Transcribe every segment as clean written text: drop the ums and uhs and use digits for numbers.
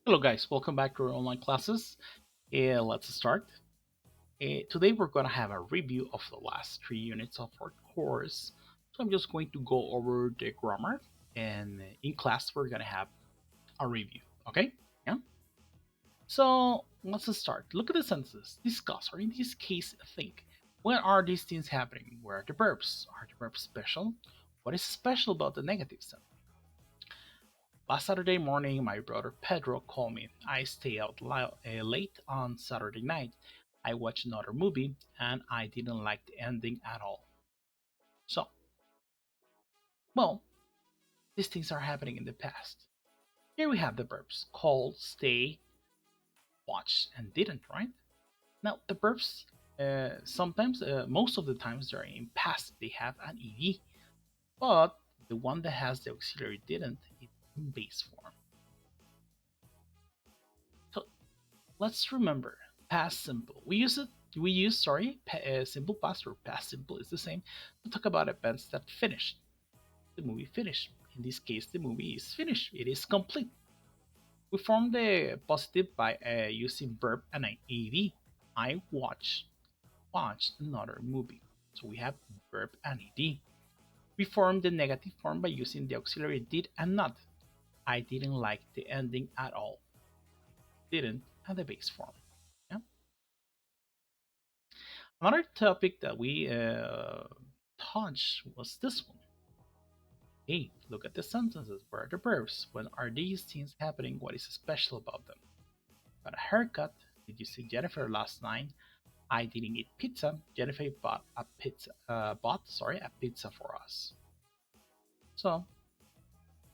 Hello guys, welcome back to our online classes. Let's start. Today we're going to have a review of the last three units of our course. So I'm just going to go over the grammar and in class we're going to have a review. Okay? Yeah? So let's start. Look at the sentences. Discuss, or in this case, think. When are these things happening? Where are the verbs? Are the verbs special? What is special about the negative sentence? Last Saturday morning, my brother Pedro called me. I stayed out late on Saturday night. I watched another movie and I didn't like the ending at all. So, well, these things are happening in the past. Here we have the verbs called, stay, watch, and didn't, right? Now, the verbs sometimes, most of the times, they're in past, they have an ed, but the one that has the auxiliary didn't, it's in base form. So let's remember past simple. We use simple past or past simple is the same to talk about events that finished. The movie finished. In this case, the movie is finished. It is complete. We form the positive by using verb and an ed. I watched another movie. So we have verb and ed. We form the negative form by using the auxiliary did and not. I didn't like the ending at all. Didn't and the base form. Yeah? Another topic that we touched was this one. Hey, look at the sentences. Where are the verbs? When are these things happening? What is special about them? Got a haircut. Did you see Jennifer last night? I didn't eat pizza. Jennifer bought a pizza for us. So,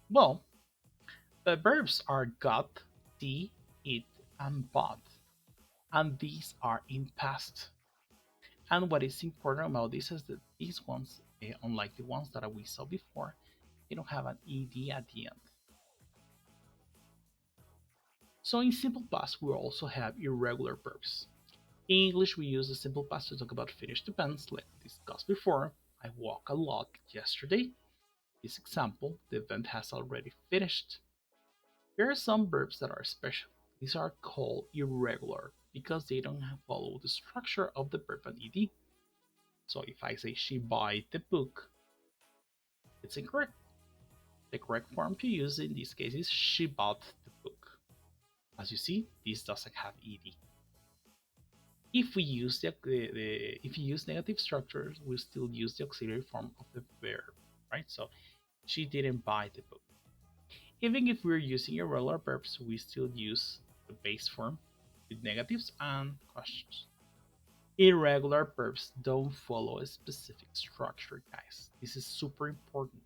well, the verbs are got, see, eat, and bought, and these are in past. And what is important about this is that these ones, unlike the ones that we saw before, they don't have an ed at the end. So in simple past, we also have irregular verbs. In English, we use the simple past to talk about finished events, like discussed before. I walked a lot yesterday. This example, the event has already finished. There are some verbs that are special. These are called irregular because they don't follow the structure of the verb and ed. So if I say she bought the book, it's incorrect. The correct form to use in this case is she bought the book. As you see, this doesn't have ed. If we use if you use negative structures, we still use the auxiliary form of the verb, right? So she didn't buy the book. Even if we're using irregular verbs, we still use the base form with negatives and questions. Irregular verbs don't follow a specific structure, guys. This is super important.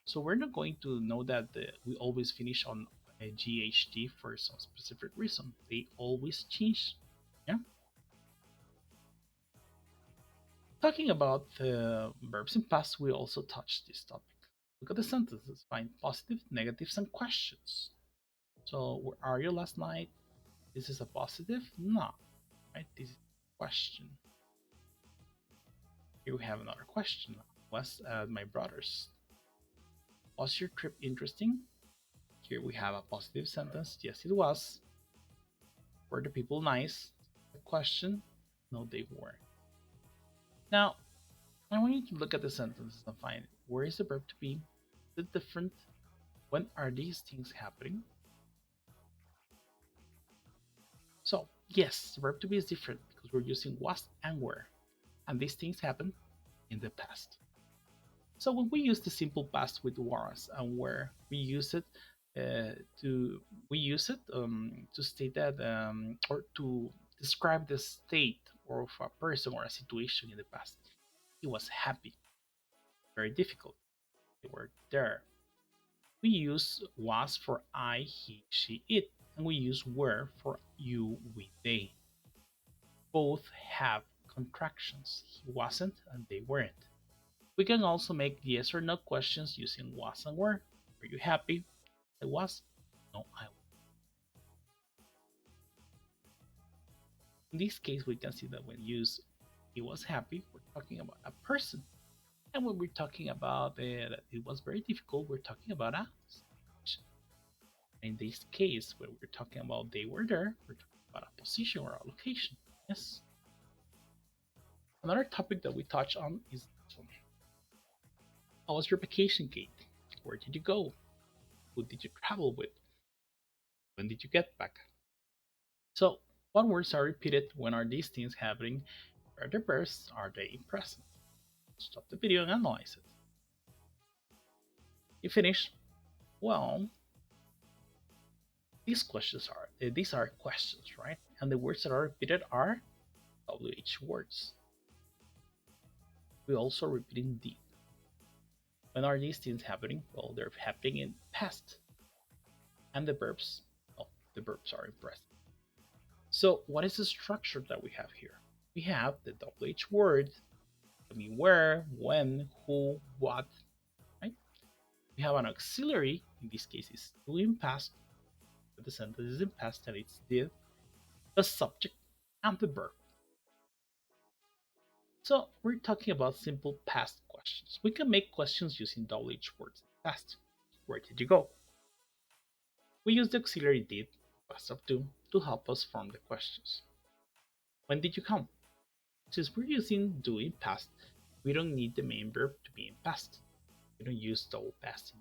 So we're not going to know that we always finish on a GHD for some specific reason. They always change. Yeah. Talking about verbs in past, we also touched this topic. Look at the sentences. Find positive, negatives, and questions. So where are you last night? This is a positive? No. Right? This is a question. Here we have another question. Was my brother's. Was your trip interesting? Here we have a positive sentence. Yes, it was. Were the people nice? The question. No, they weren't. Now, I want you to look at the sentences and find where is the verb to be? Is it different? When are these things happening? So, yes, the verb to be is different because we're using was and were, and these things happen in the past. So when we use the simple past with was and were, to we use it to state that or to describe the state of a person or a situation in the past. He was happy, very difficult. They were there. We use was for I, he, she, it, and we use were for you, we, they. Both have contractions. He wasn't and they weren't. We can also make yes or no questions using was and were. Were you happy? I was. No, I was. In this case, we can see that when use he was happy, we're talking about a person. And when we're talking about that it was very difficult, we're talking about a situation. In this case, when we're talking about they were there, we're talking about a position or a location. Yes. Another topic that we touch on is this one. How was your vacation, Kate? Where did you go? Who did you travel with? When did you get back? So, what words are repeated when are these things happening? Are they past? Are they present? Stop the video and analyze it. You finish? Well, these are questions, right? And the words that are repeated are WH words. We also repeating deep. When are these things happening? Well, they're happening in past. And the verbs, well, the verbs are in present. So what is the structure that we have here? We have the WH word, I mean where, when, who, what, right? We have an auxiliary, in this case is to in past, but the sentence is in past and it's the subject, and the verb. So we're talking about simple past questions. We can make questions using WH words in past. Where did you go? We use the auxiliary did, past of to help us form the questions. When did you come? Since we're using do in past, we don't need the main verb to be in past. We don't use double past.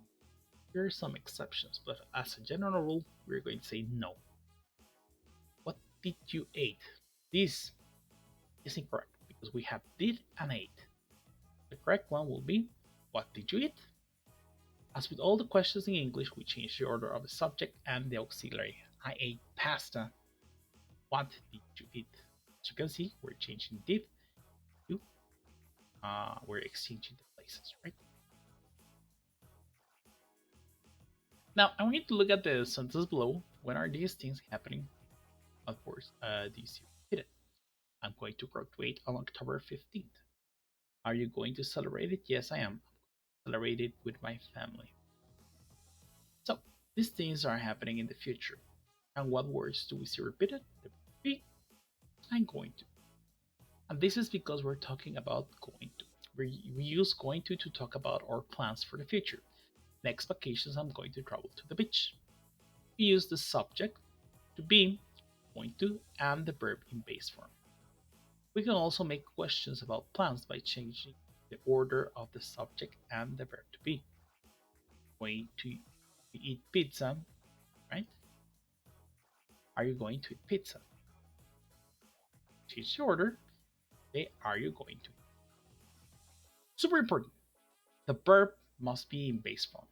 There are some exceptions, but as a general rule, we're going to say no. What did you eat? This is incorrect because we have did and ate. The correct one will be what did you eat? As with all the questions in English, we change the order of the subject and the auxiliary. I ate pasta. What did you eat? As you can see, we're changing did to we're exchanging the places, right? Now, I want you to look at the sentence below. When are these things happening? Of course, these repeated. I'm going to graduate on October 15th. Are you going to celebrate it? Yes, I am. Celebrate it with my family. So, these things are happening in the future. And what words do we see repeated? The be, I'm going to. And this is because we're talking about going to. We use going to talk about our plans for the future. Next vacations, I'm going to travel to the beach. We use the subject to be, going to, and the verb in base form. We can also make questions about plans by changing the order of the subject and the verb to be. Going to eat pizza, right? Are you going to eat pizza? Change the order. Say, are you going to? Super important. The verb must be in base form.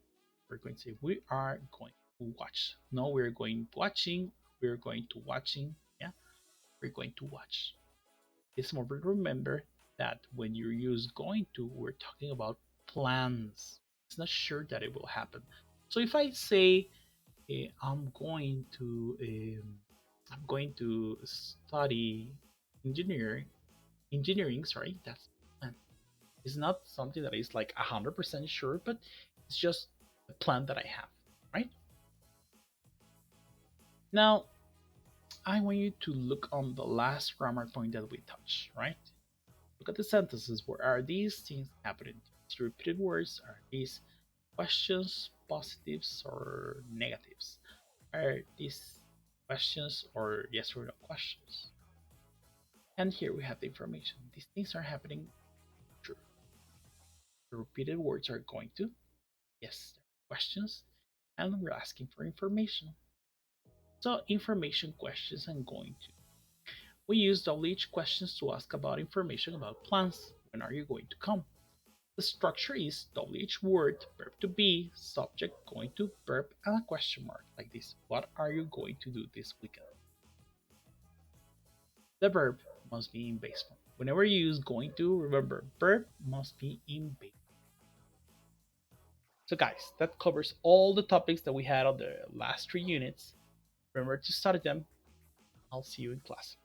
We're going to say we are going to watch. No, we're going watching. We're going to watching. Yeah, we're going to watch. It's more to remember that when you use going to, we're talking about plans. It's not sure that it will happen. So if I say I'm going to study engineering. Sorry, that's plan. It's not something that is like 100% sure, but it's just a plan that I have. Right now, I want you to look on the last grammar point that we touched. Right, look at the sentences. Where are these things happening? These repeated words are these questions, positives or negatives? Are these questions or yes or no questions? And here we have the information. These things are happening true. The repeated words are going to, yes, questions, and we're asking for information. So information questions and going to. We use WH questions to ask about information about plans. When are you going to come? The structure is WH word, verb to be, subject, going to, verb, and a question mark like this. What are you going to do this weekend? The verb must be in base form. Whenever you use going to, remember, verb must be in base. So guys, that covers all the topics that we had on the last 3 units. Remember to study them. I'll see you in class.